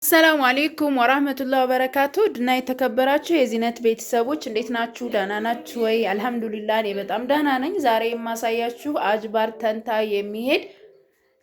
ሰላም አለይኩም ወራህመቱላሂ ወበረካቱ ድና የተከበራችሁ የዚህነት ቤተሰቦች እንዴት ናችሁ? ደህና ናችሁ ወይ? አልሐምዱሊላህ እኔ በጣም ደህና ነኝ። ዛሬ የማሳያችሁ አጅባር ተንታ የሚሄድ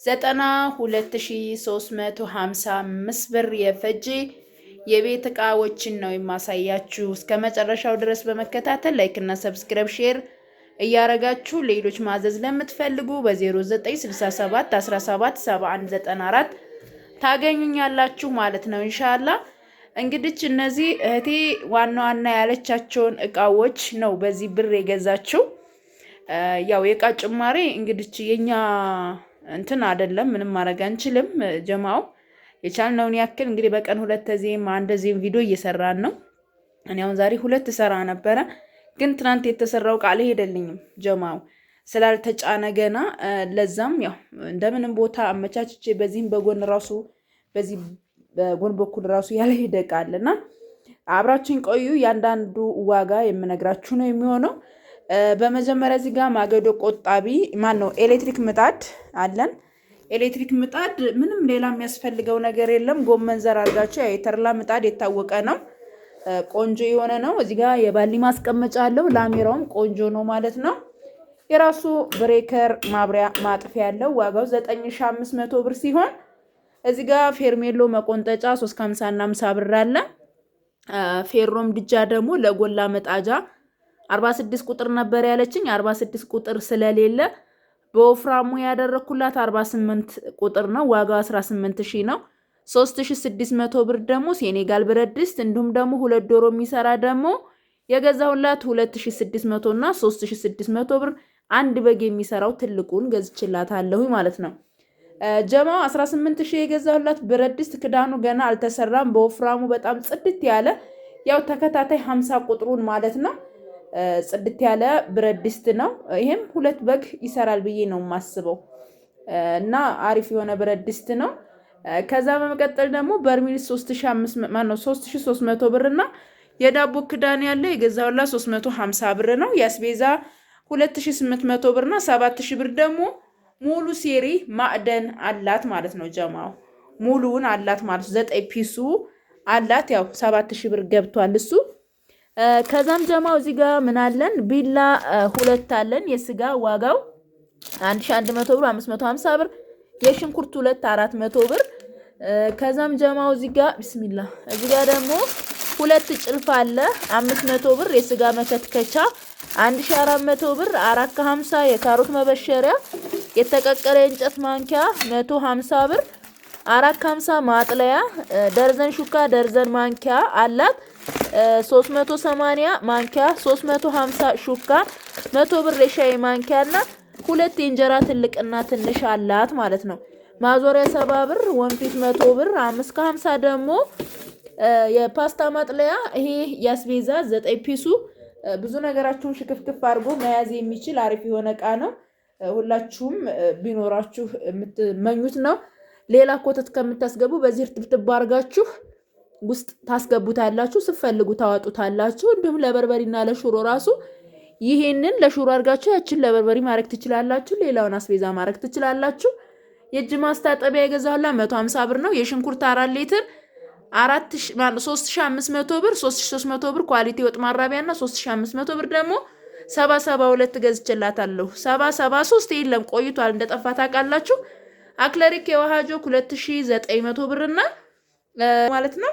92355 ብር የፈጀ የቤት እቃዎችን ነው የማሳያችሁ። እስከ መጨረሻው ድረስ በመከታተል ላይክ እና ሰብስክራይብ ሼር እያረጋችሁ ሌሎች ማዘዝ ለምትፈልጉ በ0967 17 7194 ታገኙኛላችሁ ማለት ነው ኢንሻአላህ። እንግዲህ እነዚህ እህቴ ዋና ዋና ያለቻቸውን እቃዎች ነው በዚህ ብር የገዛችው። ያው የእቃ ጭማሪ እንግዲህ የኛ እንትን አይደለም፣ ምንም ማድረግ አንችልም። ጀማው የቻልነውን ያክል እንግዲህ በቀን ሁለት ጊዜም አንድ ጊዜም ቪዲዮ እየሰራን ነው። እኔ አሁን ዛሬ ሁለት ሰራ ነበረ፣ ግን ትናንት የተሰራው ቃል ሄደልኝም ጀማው ስላልተጫነ ገና። ለዛም ያው እንደምንም ቦታ አመቻችቼ በዚህም በጎን ራሱ በዚህ በጎን በኩል ራሱ ያለ ሄደቃልና አብራችሁን ቆዩ። ያንዳንዱ ዋጋ የምነግራችሁ ነው የሚሆነው። በመጀመሪያ እዚህ ጋር ማገዶ ቆጣቢ ማን ነው ኤሌክትሪክ ምጣድ አለን። ኤሌክትሪክ ምጣድ ምንም ሌላ የሚያስፈልገው ነገር የለም። ጎመን ዘር አድርጋችሁ የተርላ ምጣድ የታወቀ ነው፣ ቆንጆ የሆነ ነው። እዚህ ጋር የባሊ ማስቀመጫ አለው። ላሜራውም ቆንጆ ነው ማለት ነው። የራሱ ብሬከር ማብሪያ ማጥፊያ ያለው ዋጋው 9500 ብር ሲሆን እዚህ ጋር ፌርሜሎ መቆንጠጫ 350 እና 50 ብር አለ። ፌሮም ድጃ ደግሞ ለጎላ መጣጃ 46 ቁጥር ነበር ያለችኝ። 46 ቁጥር ስለሌለ በወፍራሙ ያደረኩላት 48 ቁጥር ነው። ዋጋው 18000 ነው። 3600 ብር ደግሞ ሴኔጋል ብረት ድስት እንዲሁም ደግሞ ሁለት ዶሮ የሚሰራ ደግሞ የገዛሁላት 2600 እና 3600 ብር አንድ በግ የሚሰራው ትልቁን ገዝችላታለሁ ማለት ነው። ጀማው 18000 የገዛሁላት ብረት ድስት ክዳኑ ገና አልተሰራም። በወፍራሙ በጣም ጽድት ያለ ያው ተከታታይ 50 ቁጥሩን ማለት ነው። ጽድት ያለ ብረት ድስት ነው። ይሄም ሁለት በግ ይሰራል ብዬ ነው የማስበው እና አሪፍ የሆነ ብረት ድስት ነው። ከዛ በመቀጠል ደግሞ በርሚል 3300 ብር እና የዳቦ ክዳን ያለ የገዛሁላት 350 ብር ነው። ያስቤዛ 2800 ብር እና 7000 ብር ደግሞ ሙሉ ሴሪ ማዕደን አላት ማለት ነው። ጀማው ሙሉውን አላት ማለት 9 ፒሱ አላት። ያው 7000 ብር ገብቷል እሱ። ከዛም ጀማው እዚህ ጋር ምን አለን? ቢላ ሁለት አለን። የስጋ ዋጋው 1100 ብር 550 ብር። የሽንኩርት ሁለት 400 ብር። ከዛም ጀማው እዚህ ጋር ቢስሚላህ እዚህ ጋር ደግሞ ሁለት ጭልፋ አለ 500 ብር። የስጋ መከትከቻ 1400 ብር። 450 የካሮት መበሸሪያ የተቀቀለ የእንጨት ማንኪያ 150 ብር። 450 ማጥለያ ደርዘን ሹካ ደርዘን ማንኪያ አላት 380 ማንኪያ 350 ሹካ 100 ብር የሻይ ማንኪያና ሁለት የእንጀራ ትልቅና ትንሽ አላት ማለት ነው። ማዞሪያ 70 ብር። ወንፊት 100 ብር። 550 ደግሞ የፓስታ ማጥለያ ይሄ ያስቤዛ 9 ፒሱ ብዙ ነገራችሁን ሽክፍክፍ አድርጎ መያዝ የሚችል አሪፍ የሆነ እቃ ነው። ሁላችሁም ቢኖራችሁ የምትመኙት ነው። ሌላ ኮተት ከምታስገቡ በዚህ እርጥብጥብ አድርጋችሁ ውስጥ ታስገቡታላችሁ። ስትፈልጉ ታዋጡታላችሁ። እንዲሁም ለበርበሪና ለሽሮ ራሱ ይሄንን ለሽሮ አድርጋችሁ ያችን ለበርበሪ ማድረግ ትችላላችሁ። ሌላውን አስቤዛ ማድረግ ትችላላችሁ። የእጅ ማስታጠቢያ የገዛሁላት 150 ብር ነው። የሽንኩርት 4 ሊትር 3500 ብር 3300 ብር ኳሊቲ ወጥ ማራቢያና 3500 ብር ደግሞ 772 ገዝቼላታለሁ። 773 የለም ቆይቷል እንደጠፋ ታውቃላችሁ። አክለሪክ የውሃ ጆክ 2900 ብርና ማለት ነው።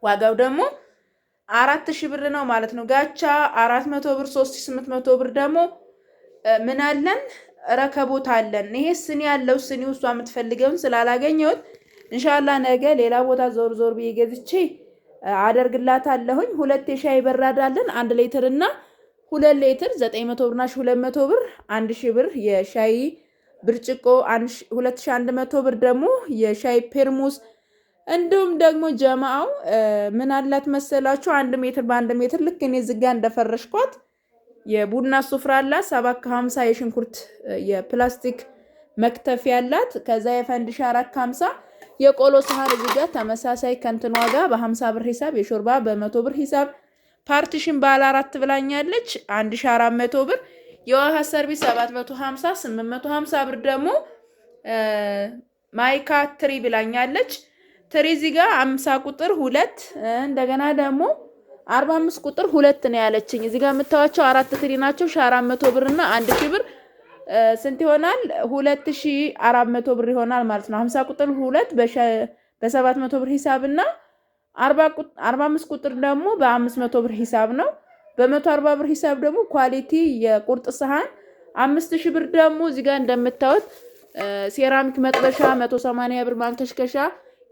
ዋጋው ደግሞ 4000 ብር ነው ማለት ነው። ጋቻ 400 ብር 3800 ብር ደግሞ ምን አለን? ረከቦት አለን። ይሄ ስኒ ያለው ስኒ ውስጥ የምትፈልገውን ስላላገኘሁት ኢንሻአላህ ነገ ሌላ ቦታ ዞር ዞር ብዬ ገዝቼ አደርግላታለሁኝ። ሁለት የሻይ በራድ አለን 1 ሊትር እና 2 ሊትር 900 ብርና 200 ብር 1000 ብር የሻይ ብርጭቆ 2100 ብር ደግሞ የሻይ ፔርሙስ። እንዲሁም ደግሞ ጀማው ምን አላት መሰላችሁ? 1 ሜትር በ1 ሜትር ልክ እኔ ዝጋ እንደፈረሽኳት የቡና ሱፍራ አላት 750 የሽንኩርት የፕላስቲክ መክተፊያ አላት። ከዛ የፈንዲሻ 450 የቆሎ ሳህን እዚህ ጋር ተመሳሳይ ከንትን ዋጋ በ50 ብር ሂሳብ የሾርባ በ100 ብር ሂሳብ ፓርቲሽን ባለ 4 ብላኛለች 1400 ብር። የውሃ ሰርቪስ 750 850 ብር ደግሞ ማይካ ትሪ ብላኛለች ትሪ እዚህ ጋር 50 ቁጥር 2 እንደገና ደግሞ 45 ቁጥር 2 ነው ያለችኝ። እዚህ ጋር የምታዩቸው 4 ትሪ ናቸው። 1400 ብር እና 1000 ብር ስንት ይሆናል? 2400 ብር ይሆናል ማለት ነው። 50 ቁጥር 2 በ700 ብር ሂሳብና 45 ቁጥር ደግሞ በ500 ብር ሂሳብ ነው። በ140 ብር ሂሳብ ደግሞ ኳሊቲ የቁርጥ ሰሃን 5000 ብር ደግሞ እዚህ ጋር እንደምታዩት ሴራሚክ መጥበሻ 180 ብር ማንከሽከሻ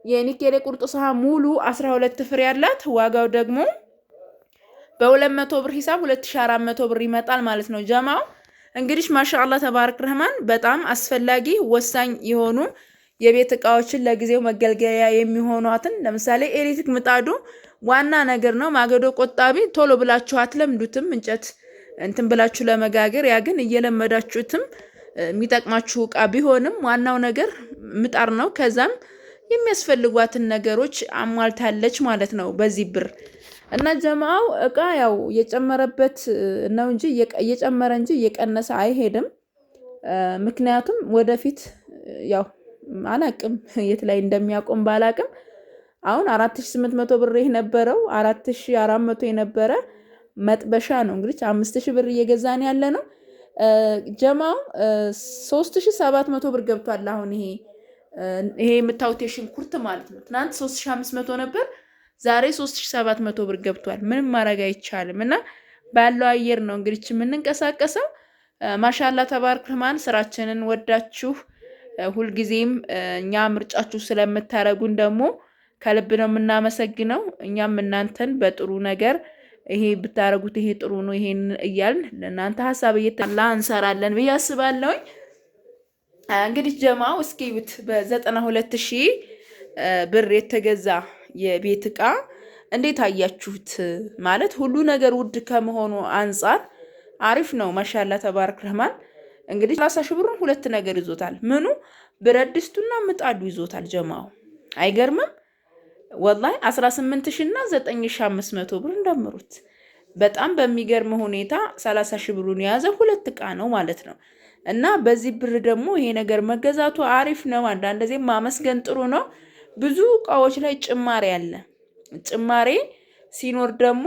የኒኬል ቁርጥ ሰሃን ሙሉ 12 ፍሬ ያላት ዋጋው ደግሞ በ200 ብር ሂሳብ 2400 ብር ይመጣል ማለት ነው። ጀማው እንግዲህ ማሻአላህ ተባረክ ረህማን በጣም አስፈላጊ ወሳኝ የሆኑ የቤት እቃዎችን ለጊዜው መገልገያ የሚሆኗትን ለምሳሌ ኤሌክትሪክ ምጣዱ ዋና ነገር ነው። ማገዶ ቆጣቢ ቶሎ ብላችሁ አትለምዱትም እንጨት እንትን ብላችሁ ለመጋገር ያ ግን እየለመዳችሁትም የሚጠቅማችሁ እቃ ቢሆንም ዋናው ነገር ምጣድ ነው። ከዛም የሚያስፈልጓትን ነገሮች አሟልታለች ማለት ነው በዚህ ብር እና ጀማው እቃ ያው የጨመረበት ነው እንጂ እየጨመረ እንጂ እየቀነሰ አይሄድም። ምክንያቱም ወደፊት ያው አላቅም የት ላይ እንደሚያቆም ባላቅም አሁን 4800 ብር የነበረው 4400 የነበረ መጥበሻ ነው እንግዲህ 5000 ብር እየገዛን ያለ ነው። ጀማው 3700 ብር ገብቷል። አሁን ይሄ የምታዩት የሽንኩርት ማለት ነው ትናንት 3500 ነበር፣ ዛሬ 3700 ብር ገብቷል። ምንም ማድረግ አይቻልም እና ባለው አየር ነው እንግዲህ የምንንቀሳቀሰው። ማሻአላ ተባረክ ረህማን ስራችንን ወዳችሁ ሁልጊዜም እኛ ምርጫችሁ ስለምታረጉን ደግሞ ከልብ ነው የምናመሰግነው። እኛም እናንተን በጥሩ ነገር ይሄ ብታረጉት ይሄ ጥሩ ነው ይሄን እያልን ለእናንተ ሀሳብ እየተላ እንሰራለን ብዬ አስባለሁ። እንግዲህ ጀማው እስኪዩት በ92000 ብር የተገዛ የቤት እቃ እንዴት አያችሁት? ማለት ሁሉ ነገር ውድ ከመሆኑ አንፃር አሪፍ ነው። ማሻአላ ተባረክ ረህማን እንግዲህ 30 ሺህ ብሩን ሁለት ነገር ይዞታል። ምኑ ብረት ድስቱና ምጣዱ ይዞታል። ጀማው አይገርምም? ወላሂ 18000 እና 9500 ብር እንደምሩት በጣም በሚገርም ሁኔታ 30 ሺህ ብሩን የያዘ ሁለት እቃ ነው ማለት ነው። እና በዚህ ብር ደግሞ ይሄ ነገር መገዛቱ አሪፍ ነው። አንዳንድ ጊዜ ማመስገን ጥሩ ነው። ብዙ እቃዎች ላይ ጭማሪ አለ። ጭማሪ ሲኖር ደግሞ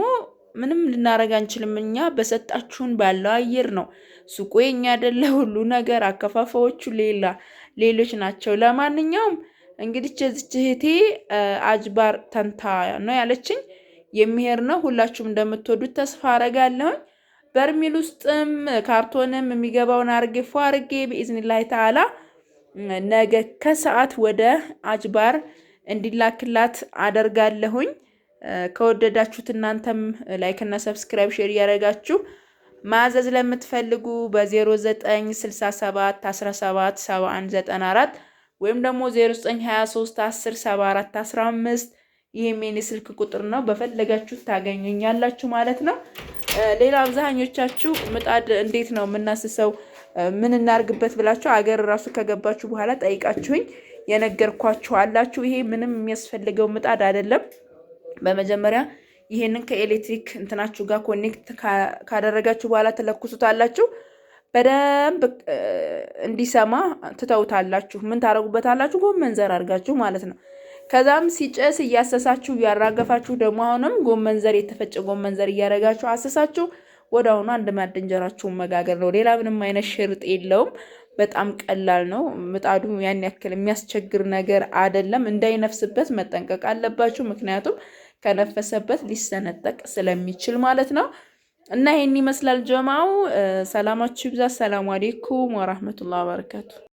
ምንም ልናረጋ አንችልም። እኛ በሰጣችሁን ባለው አየር ነው። ሱቁ የኛ አይደለ፣ ሁሉ ነገር አከፋፋዮቹ ሌሎች ናቸው። ለማንኛውም እንግዲህ እህቴ አጅባር ተንታ ነው ያለችኝ የሚሄድ ነው። ሁላችሁም እንደምትወዱት ተስፋ አረጋለሁ። በርሚል ውስጥም ካርቶንም የሚገባውን አርጌ በኢዝኒላህ ተዓላ ነገ ከሰዓት ወደ አጅባር እንዲላክላት አደርጋለሁኝ። ከወደዳችሁት እናንተም ላይክ እና ሰብስክራይብ ሼር ያደረጋችሁ ማዘዝ ለምትፈልጉ በ0967 17 7194 ወይም ደግሞ 0923 10 74 15 ይሄም የኔ ስልክ ቁጥር ነው። በፈለጋችሁ ታገኙኛላችሁ ማለት ነው። ሌላ አብዛኞቻችሁ ምጣድ እንዴት ነው የምናስሰው ምን እናርግበት ብላችሁ አገር ራሱ ከገባችሁ በኋላ ጠይቃችሁኝ የነገርኳችሁ አላችሁ። ይሄ ምንም የሚያስፈልገው ምጣድ አይደለም። በመጀመሪያ ይሄንን ከኤሌክትሪክ እንትናችሁ ጋር ኮኔክት ካደረጋችሁ በኋላ ተለኩሱታላችሁ። በደንብ እንዲሰማ ትተውታላችሁ። ምን ታረጉበታላችሁ? ጎመን ዘር አድርጋችሁ ማለት ነው። ከዛም ሲጨስ እያሰሳችሁ ያራገፋችሁ ደግሞ አሁንም ጎመን ዘር የተፈጨ ጎመን ዘር እያረጋችሁ አሰሳችሁ ወዳውኑ አንድ ማዕድ እንጀራችሁን መጋገር ነው። ሌላ ምንም አይነት ሽርጥ የለውም። በጣም ቀላል ነው። ምጣዱ ያን ያክል የሚያስቸግር ነገር አይደለም። እንዳይነፍስበት መጠንቀቅ አለባችሁ። ምክንያቱም ከነፈሰበት ሊሰነጠቅ ስለሚችል ማለት ነው። እና ይሄን ይመስላል ጀማው። ሰላማችሁ ይብዛ። ሰላም አለይኩም ወራህመቱላሂ ወበረካቱ።